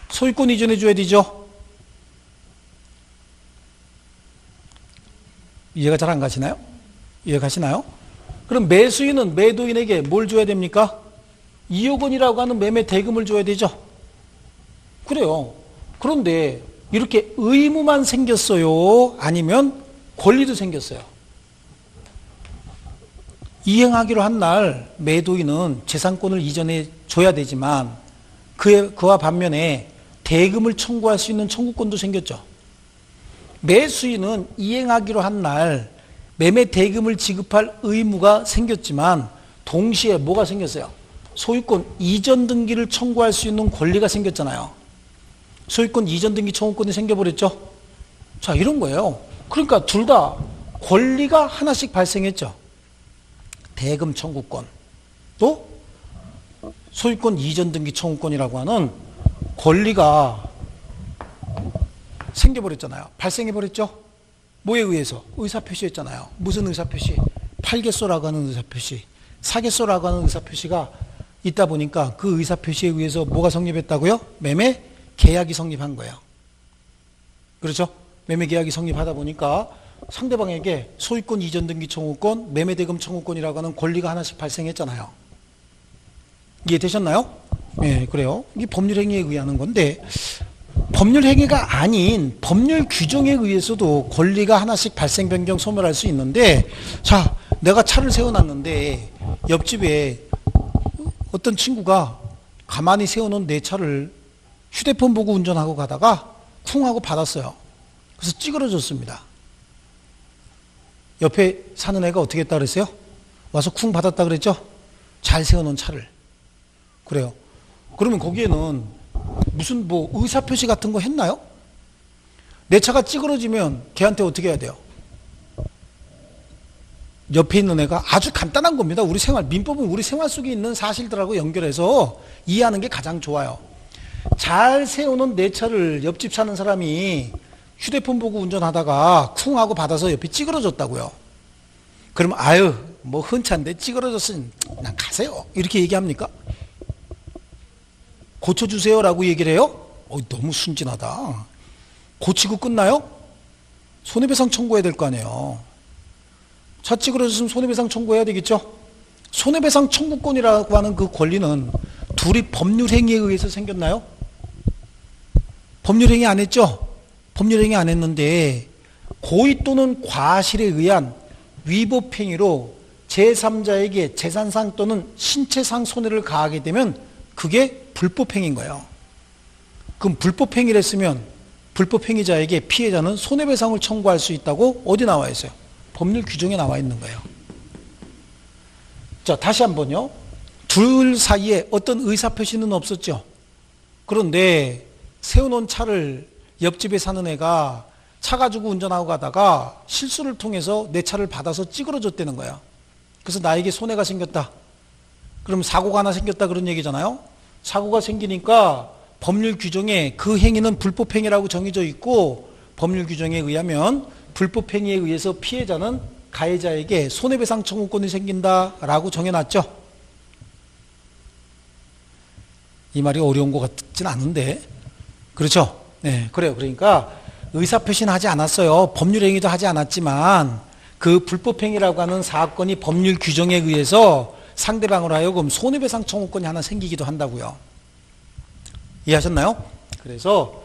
소유권 이전해 줘야 되죠? 이해가 잘 안 가시나요? 이해 가시나요? 그럼 매수인은 매도인에게 뭘 줘야 됩니까? 2억 원이라고 하는 매매 대금을 줘야 되죠? 그래요. 그런데 이렇게 의무만 생겼어요? 아니면 권리도 생겼어요? 이행하기로 한 날 매도인은 재산권을 이전해 줘야 되지만 그와 반면에 대금을 청구할 수 있는 청구권도 생겼죠. 매수인은 이행하기로 한 날 매매 대금을 지급할 의무가 생겼지만 동시에 뭐가 생겼어요? 소유권 이전 등기를 청구할 수 있는 권리가 생겼잖아요. 소유권 이전 등기 청구권이 생겨버렸죠. 자, 이런 거예요. 그러니까 둘 다 권리가 하나씩 발생했죠. 대금 청구권 또 소유권 이전 등기 청구권이라고 하는 권리가 생겨버렸잖아요. 발생해버렸죠. 뭐에 의해서? 의사표시했잖아요. 무슨 의사표시? 팔겠소라고 하는 의사표시, 사겠소라고 하는 의사표시가 있다 보니까 그 의사표시에 의해서 뭐가 성립했다고요? 매매 계약이 성립한 거예요. 그렇죠? 매매 계약이 성립하다 보니까 상대방에게 소유권 이전 등기 청구권, 매매 대금 청구권이라고 하는 권리가 하나씩 발생했잖아요. 이해되셨나요? 네, 그래요. 이게 법률 행위에 의한 건데 법률 행위가 아닌 법률 규정에 의해서도 권리가 하나씩 발생, 변경, 소멸할 수 있는데, 자, 내가 차를 세워놨는데 옆집에 어떤 친구가 가만히 세워놓은 내 차를 휴대폰 보고 운전하고 가다가 쿵 하고 받았어요. 그래서 찌그러졌습니다. 옆에 사는 애가 어떻게 했다 그랬어요? 와서 쿵 받았다 그랬죠? 잘 세워놓은 차를. 그래요. 그러면 거기에는 무슨 뭐 의사표시 같은 거 했나요? 내 차가 찌그러지면 걔한테 어떻게 해야 돼요? 옆에 있는 애가 아주 간단한 겁니다. 우리 생활, 민법은 우리 생활 속에 있는 사실들하고 연결해서 이해하는 게 가장 좋아요. 잘 세우는 내 차를 옆집 사는 사람이 휴대폰 보고 운전하다가 쿵 하고 받아서 옆에 찌그러졌다고요. 그러면 아유 뭐 흔차인데 찌그러졌으니 그냥 가세요 이렇게 얘기합니까? 고쳐주세요 라고 얘기를 해요? 너무 순진하다. 고치고 끝나요? 손해배상 청구해야 될 거 아니에요. 차 찌그러졌으면 손해배상 청구해야 되겠죠? 손해배상 청구권이라고 하는 그 권리는 둘이 법률행위에 의해서 생겼나요? 법률행위 안 했죠? 법률행위 안 했는데 고의 또는 과실에 의한 위법행위로 제3자에게 재산상 또는 신체상 손해를 가하게 되면 그게 불법행위인 거예요. 그럼 불법행위를 했으면 불법행위자에게 피해자는 손해배상을 청구할 수 있다고 어디 나와 있어요? 법률 규정에 나와 있는 거예요. 자, 다시 한번요. 둘 사이에 어떤 의사표시는 없었죠. 그런데 세워놓은 차를 옆집에 사는 애가 차 가지고 운전하고 가다가 실수를 통해서 내 차를 받아서 찌그러졌다는 거야. 그래서 나에게 손해가 생겼다. 그럼 사고가 하나 생겼다 그런 얘기잖아요. 사고가 생기니까 법률 규정에 그 행위는 불법행위라고 정해져 있고 법률 규정에 의하면 불법행위에 의해서 피해자는 가해자에게 손해배상 청구권이 생긴다라고 정해놨죠. 이 말이 어려운 것 같진 않은데. 그렇죠? 네, 그래요. 그러니까 의사표시는 하지 않았어요. 법률행위도 하지 않았지만 그 불법행위라고 하는 사건이 법률 규정에 의해서 상대방으로 하여금 손해배상 청구권이 하나 생기기도 한다고요. 이해하셨나요? 그래서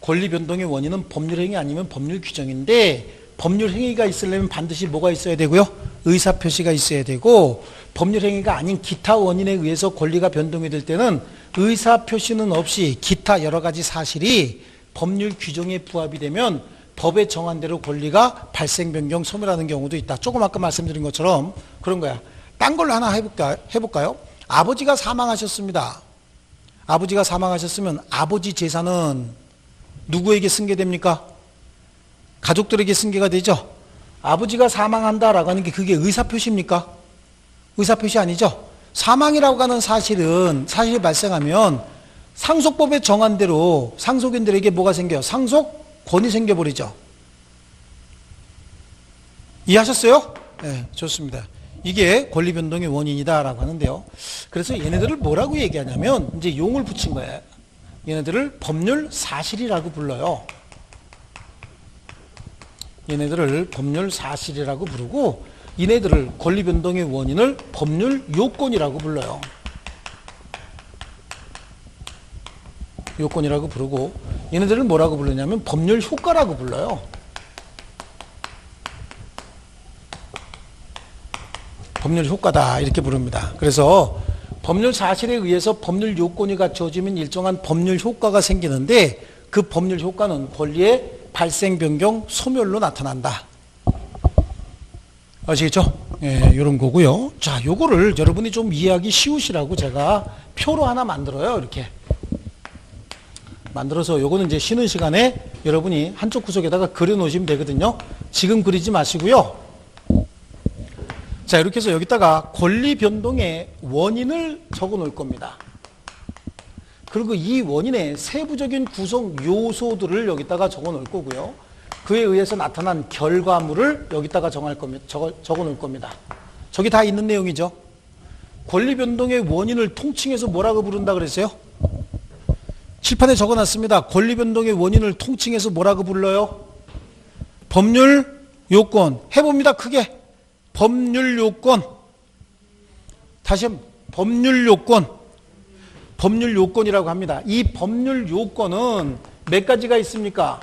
권리 변동의 원인은 법률행위 아니면 법률 규정인데, 법률행위가 있으려면 반드시 뭐가 있어야 되고요? 의사표시가 있어야 되고, 법률행위가 아닌 기타 원인에 의해서 권리가 변동이 될 때는 의사표시는 없이 기타 여러 가지 사실이 법률 규정에 부합이 되면 법에 정한 대로 권리가 발생, 변경, 소멸하는 경우도 있다. 조금 아까 말씀드린 것처럼 그런 거야. 딴 걸로 하나 해볼까요? 아버지가 사망하셨습니다. 아버지가 사망하셨으면 아버지 재산은 누구에게 승계됩니까? 가족들에게 승계가 되죠. 아버지가 사망한다라고 하는 게 그게 의사표시입니까? 의사표시 아니죠. 사망이라고 하는 사실이 발생하면 상속법에 정한 대로 상속인들에게 뭐가 생겨요? 상속권이 생겨버리죠. 이해하셨어요? 네, 좋습니다. 이게 권리변동의 원인이다라고 하는데요. 그래서 얘네들을 뭐라고 얘기하냐면, 이제 용을 붙인 거예요. 얘네들을 법률 사실이라고 불러요. 얘네들을 법률 사실이라고 부르고, 얘네들을 권리변동의 원인을 법률 요건이라고 불러요. 요건이라고 부르고, 얘네들을 뭐라고 부르냐면 법률 효과라고 불러요. 법률 효과다 이렇게 부릅니다. 그래서 법률 사실에 의해서 법률 요건이 갖춰지면 일정한 법률 효과가 생기는데, 그 법률 효과는 권리의 발생, 변경, 소멸로 나타난다. 아시겠죠? 예, 이런 거고요. 자, 요거를 여러분이 좀 이해하기 쉬우시라고 제가 표로 하나 만들어요. 이렇게 만들어서 요거는 이제 쉬는 시간에 여러분이 한쪽 구석에다가 그려 놓으시면 되거든요. 지금 그리지 마시고요. 자, 이렇게 해서 여기다가 권리 변동의 원인을 적어 놓을 겁니다. 그리고 이 원인의 세부적인 구성 요소들을 여기다가 적어 놓을 거고요. 그에 의해서 나타난 결과물을 여기다가 적어 놓을 겁니다. 저기 다 있는 내용이죠. 권리 변동의 원인을 통칭해서 뭐라고 부른다 그랬어요? 칠판에 적어 놨습니다. 권리 변동의 원인을 통칭해서 뭐라고 불러요? 법률 요건. 해봅니다. 크게. 법률 요건. 다시 한번 법률 요건. 법률 요건이라고 합니다. 이 법률 요건은 몇 가지가 있습니까?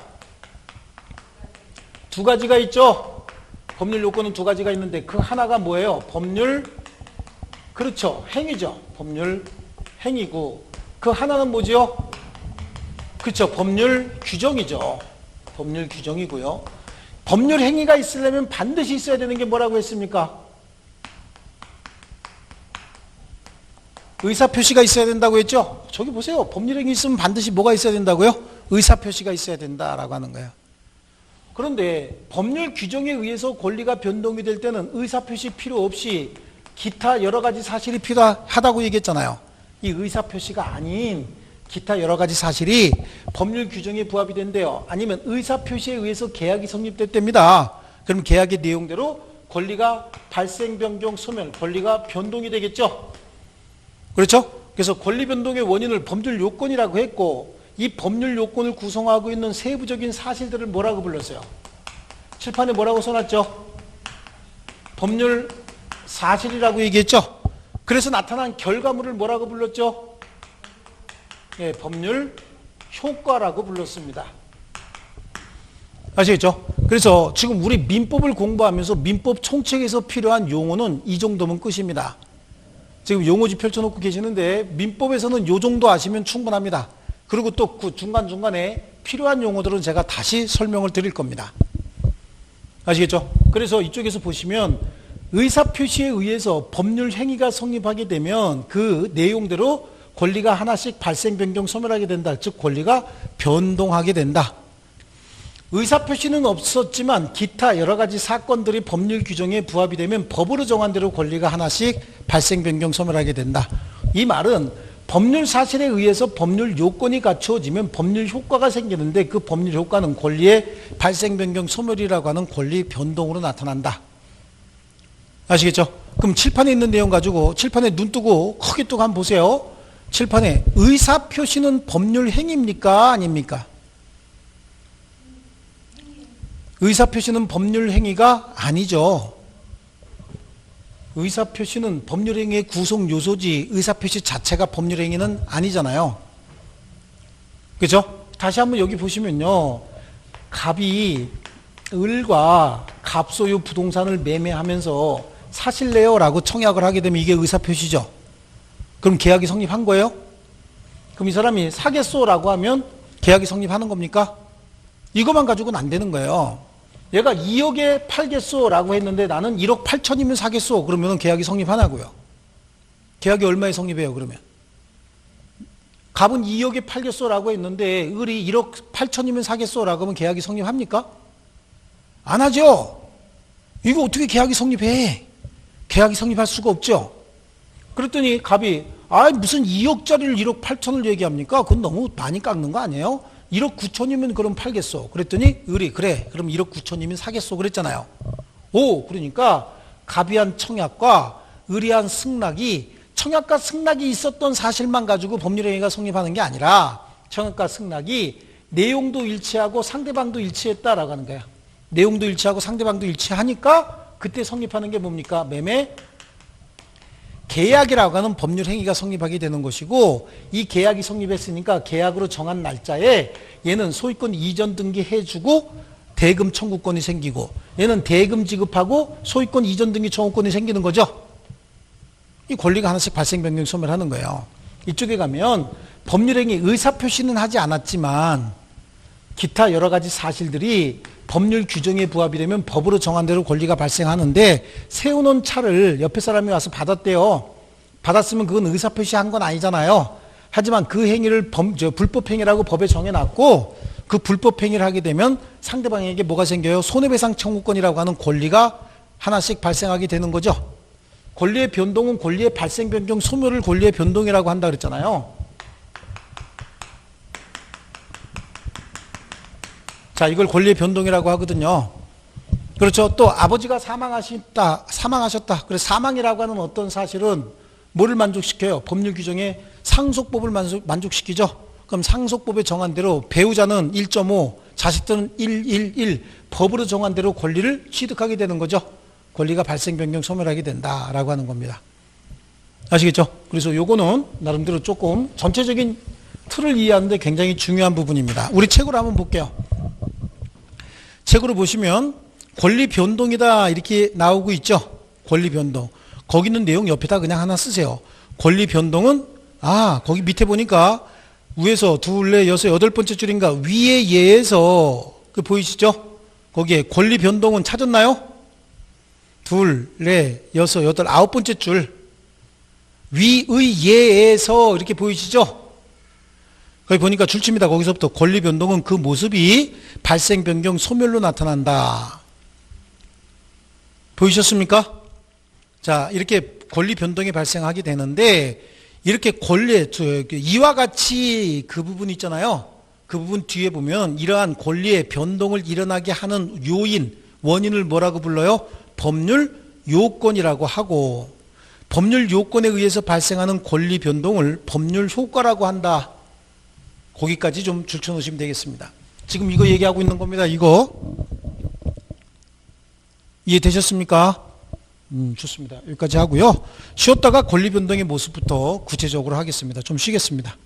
두 가지가 있죠. 법률 요건은 두 가지가 있는데 그 하나가 뭐예요? 법률, 그렇죠, 행위죠. 법률 행위고, 그 하나는 뭐죠? 그렇죠, 법률 규정이죠. 법률 규정이고요. 법률 행위가 있으려면 반드시 있어야 되는 게 뭐라고 했습니까? 의사표시가 있어야 된다고 했죠? 저기 보세요. 법률 행위 있으면 반드시 뭐가 있어야 된다고요? 의사표시가 있어야 된다라고 하는 거예요. 그런데 법률 규정에 의해서 권리가 변동이 될 때는 의사표시 필요 없이 기타 여러 가지 사실이 필요하다고 얘기했잖아요. 이 의사표시가 아닌 기타 여러 가지 사실이 법률 규정에 부합이 된대요. 아니면 의사표시에 의해서 계약이 성립됐답니다. 그럼 계약의 내용대로 권리가 발생, 변경, 소멸, 권리가 변동이 되겠죠. 그렇죠? 그래서 권리 변동의 원인을 법률 요건이라고 했고, 이 법률 요건을 구성하고 있는 세부적인 사실들을 뭐라고 불렀어요? 칠판에 뭐라고 써놨죠? 법률 사실이라고 얘기했죠? 그래서 나타난 결과물을 뭐라고 불렀죠? 예, 법률 효과라고 불렀습니다. 아시겠죠? 그래서 지금 우리 민법을 공부하면서 민법 총칙에서 필요한 용어는 이 정도면 끝입니다. 지금 용어지 펼쳐놓고 계시는데 민법에서는 이 정도 아시면 충분합니다. 그리고 또 그 중간중간에 필요한 용어들은 제가 다시 설명을 드릴 겁니다. 아시겠죠? 그래서 이쪽에서 보시면 의사표시에 의해서 법률 행위가 성립하게 되면 그 내용대로 권리가 하나씩 발생, 변경, 소멸하게 된다. 즉 권리가 변동하게 된다. 의사표시는 없었지만 기타 여러 가지 사건들이 법률 규정에 부합이 되면 법으로 정한 대로 권리가 하나씩 발생, 변경, 소멸하게 된다. 이 말은 법률 사실에 의해서 법률 요건이 갖추어지면 법률 효과가 생기는데, 그 법률 효과는 권리의 발생, 변경, 소멸이라고 하는 권리 변동으로 나타난다. 아시겠죠? 그럼 칠판에 있는 내용 가지고 칠판에 눈 뜨고 크게 뜨고 한번 보세요. 칠판에 의사표시는 법률 행위입니까? 아닙니까? 의사표시는 법률 행위가 아니죠. 의사표시는 법률 행위의 구성 요소지 의사표시 자체가 법률 행위는 아니잖아요. 그죠? 다시 한번 여기 보시면요. 갑이 을과 갑소유 부동산을 매매하면서 사실래요? 라고 청약을 하게 되면 이게 의사표시죠. 그럼 계약이 성립한 거예요? 그럼 이 사람이 사겠소? 라고 하면 계약이 성립하는 겁니까? 이것만 가지고는 안 되는 거예요. 얘가 2억에 팔겠소? 라고 했는데 나는 1억 8천이면 사겠소? 그러면 계약이 성립하냐고요? 계약이 얼마에 성립해요, 그러면? 갑은 2억에 팔겠소? 라고 했는데 을이 1억 8천이면 사겠소? 라고 하면 계약이 성립합니까? 안 하죠? 이거 어떻게 계약이 성립해? 계약이 성립할 수가 없죠? 그랬더니 갑이 무슨 2억짜리를 1억 8천을 얘기합니까? 그건 너무 많이 깎는 거 아니에요? 1억 9천이면 그럼 팔겠소. 그랬더니 을이 그래 그럼 1억 9천이면 사겠소 그랬잖아요. 그러니까 갑이 한 청약과 을이 한 승낙이 청약과 승낙이 있었던 사실만 가지고 법률행위가 성립하는 게 아니라 청약과 승낙이 내용도 일치하고 상대방도 일치했다라고 하는 거야. 내용도 일치하고 상대방도 일치하니까 그때 성립하는 게 뭡니까? 매매 계약이라고 하는 법률 행위가 성립하게 되는 것이고, 이 계약이 성립했으니까 계약으로 정한 날짜에 얘는 소유권 이전 등기해주고 대금 청구권이 생기고, 얘는 대금 지급하고 소유권 이전 등기 청구권이 생기는 거죠. 이 권리가 하나씩 발생 변경 소멸하는 거예요. 이쪽에 가면 법률 행위 의사표시는 하지 않았지만 기타 여러 가지 사실들이 법률 규정에 부합이 되면 법으로 정한 대로 권리가 발생하는데, 세워놓은 차를 옆에 사람이 와서 받았대요. 받았으면 그건 의사표시한 건 아니잖아요. 하지만 그 행위를 불법행위라고 법에 정해놨고, 그 불법행위를 하게 되면 상대방에게 뭐가 생겨요? 손해배상 청구권이라고 하는 권리가 하나씩 발생하게 되는 거죠. 권리의 변동은 권리의 발생 변경 소멸을 권리의 변동이라고 한다 그랬잖아요. 자, 이걸 권리의 변동이라고 하거든요. 그렇죠. 또 아버지가 사망하셨다. 그래서 사망이라고 하는 어떤 사실은 뭐를 만족시켜요? 법률 규정에 상속법을 만족시키죠. 그럼 상속법에 정한 대로 배우자는 1.5, 자식들은 1, 법으로 정한 대로 권리를 취득하게 되는 거죠. 권리가 발생, 변경, 소멸하게 된다라고 하는 겁니다. 아시겠죠? 그래서 요거는 나름대로 조금 전체적인 틀을 이해하는데 굉장히 중요한 부분입니다. 우리 책으로 한번 볼게요. 책으로 보시면 권리 변동이다 이렇게 나오고 있죠. 권리 변동. 거기 있는 내용 옆에다 그냥 하나 쓰세요. 권리 변동은 거기 밑에 보니까 위에서 둘, 넷, 여섯, 여덟 번째 줄인가 위에 예에서 그 보이시죠? 거기에 권리 변동은 찾았나요? 둘, 넷, 여섯, 여덟, 아홉 번째 줄 위의 예에서 이렇게 보이시죠? 거기 보니까 줄칩니다. 거기서부터 권리 변동은 그 모습이 발생, 변경, 소멸로 나타난다. 보이셨습니까? 자, 이렇게 권리 변동이 발생하게 되는데, 이렇게 이와 같이 그 부분 있잖아요. 그 부분 뒤에 보면 이러한 권리의 변동을 일어나게 하는 요인, 원인을 뭐라고 불러요? 법률 요건이라고 하고, 법률 요건에 의해서 발생하는 권리 변동을 법률 효과라고 한다. 거기까지 좀 줄쳐놓으시면 되겠습니다. 지금 이거 얘기하고 있는 겁니다. 이거 이해되셨습니까? 좋습니다. 여기까지 하고요. 쉬었다가 권리 변동의 모습부터 구체적으로 하겠습니다. 좀 쉬겠습니다.